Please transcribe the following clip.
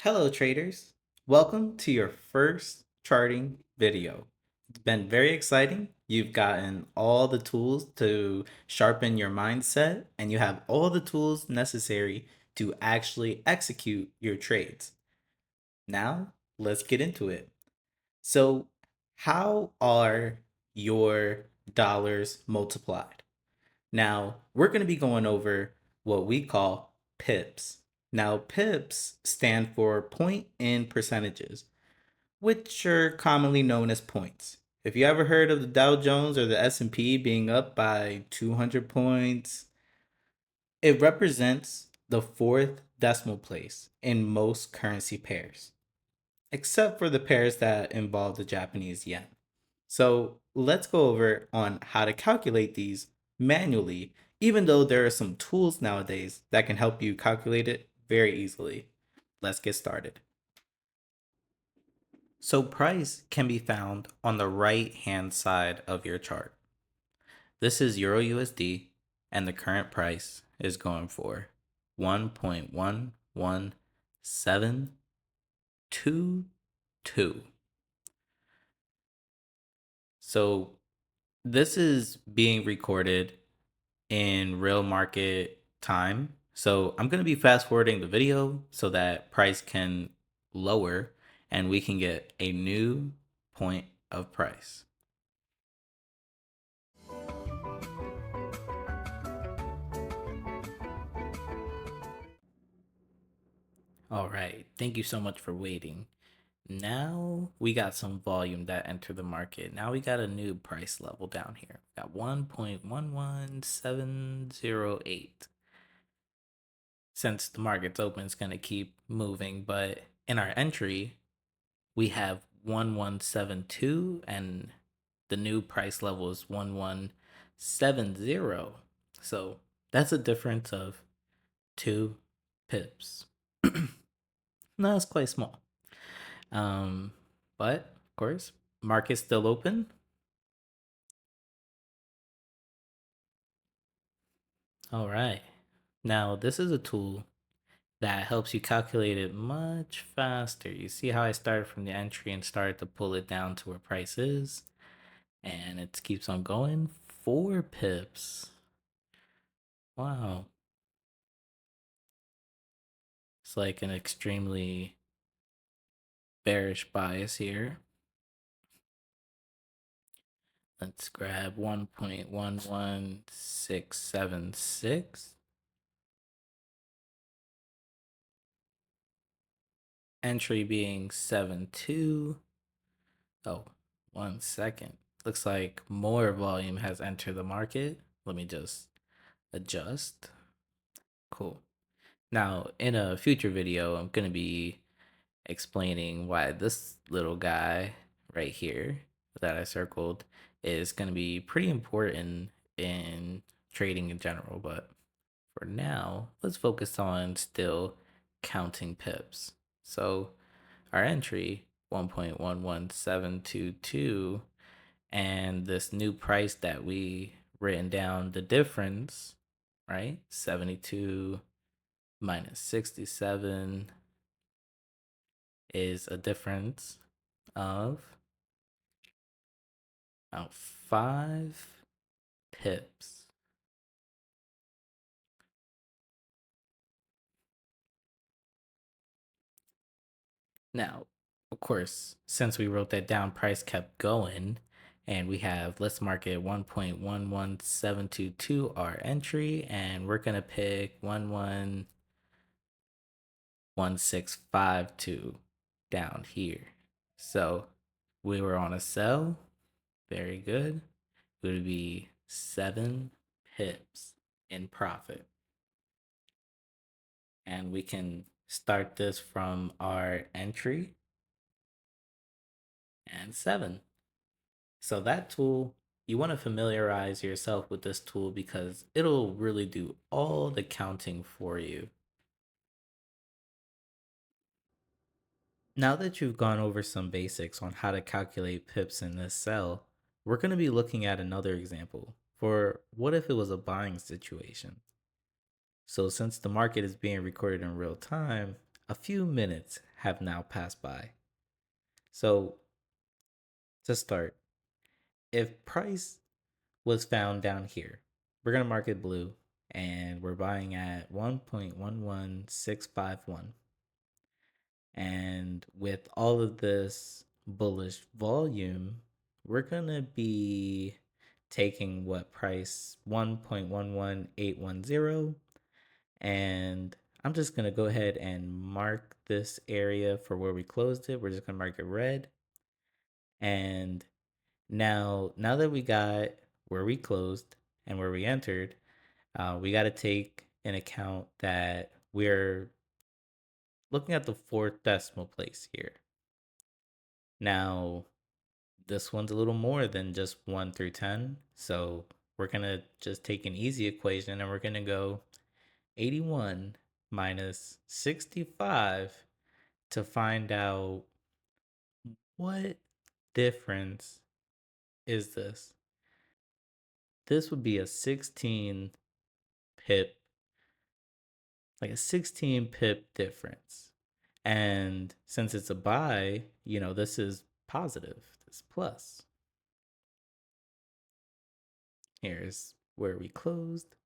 Hello, traders. Welcome to your first charting video. It's been very exciting. You've gotten all the tools to sharpen your mindset, and you have all the tools necessary to actually execute your trades. Now, let's get into it. So, how are your dollars multiplied? Now, we're going to be going over what we call pips. Now, pips stand for point in percentages, which are commonly known as points. If you ever heard of the Dow Jones or the S&P being up by 200 points, it represents the fourth decimal place in most currency pairs, except for the pairs that involve the Japanese yen. So let's go over on how to calculate these manually, even though there are some tools nowadays that can help you calculate it very easily. Let's get started. So price can be found on the right hand side of your chart. This is Euro USD, and the current price is going for 1.11722. So this is being recorded in real market time. So I'm going to be fast forwarding the video so that price can lower and we can get a new point of price. All right. Thank you so much for waiting. Now we got some volume that entered the market. Now we got a new price level down here. We got 1.11708. Since the market's open, it's going to keep moving, but in our entry, we have 1172 and the new price level is 1170. So that's a difference of 2 pips. No, it's quite small. But of course, market's still open. All right. Now, this is a tool that helps you calculate it much faster. You see how I started from the entry and started to pull it down to where price is, and it keeps on going. 4 pips. Wow. It's like an extremely bearish bias here. Let's grab 1.11676. Entry being 7.2. Oh, 1 second. Looks like more volume has entered the market. Let me just adjust. Cool. Now, in a future video, I'm going to be explaining why this little guy right here that I circled is going to be pretty important in trading in general. But for now, let's focus on still counting pips. So our entry 1.11722 and this new price that we written down the difference, right? 72 minus 67 is a difference of about 5 pips. Now, of course, since we wrote that down, price kept going, and we have, let's mark it 1.11722 our entry, and we're gonna pick 111652 down here. So we were on a sell. Very good. It would be 7 pips in profit. And we can start this from our entry and 7. So that tool, you want to familiarize yourself with this tool because it'll really do all the counting for you. Now that you've gone over some basics on how to calculate pips in this cell, we're going to be looking at another example for what if it was a buying situation. So since the market is being recorded in real time, a few minutes have now passed by. So to start, if price was found down here, we're going to mark it blue and we're buying at 1.11651. And with all of this bullish volume, we're going to be taking what price 1.11810, and I'm just going to go ahead and mark this area for where we closed it. We're just going to mark it red. And now that we got where we closed and where we entered, we got to take in account that we're looking at the fourth decimal place here. Now, this one's a little more than just 1 through 10. So we're going to just take an easy equation and we're going to go 81 minus 65 to find out what difference is this. This would be a 16 pip, like a 16 pip difference. And since it's a buy, this is positive, this plus. Here's where we closed.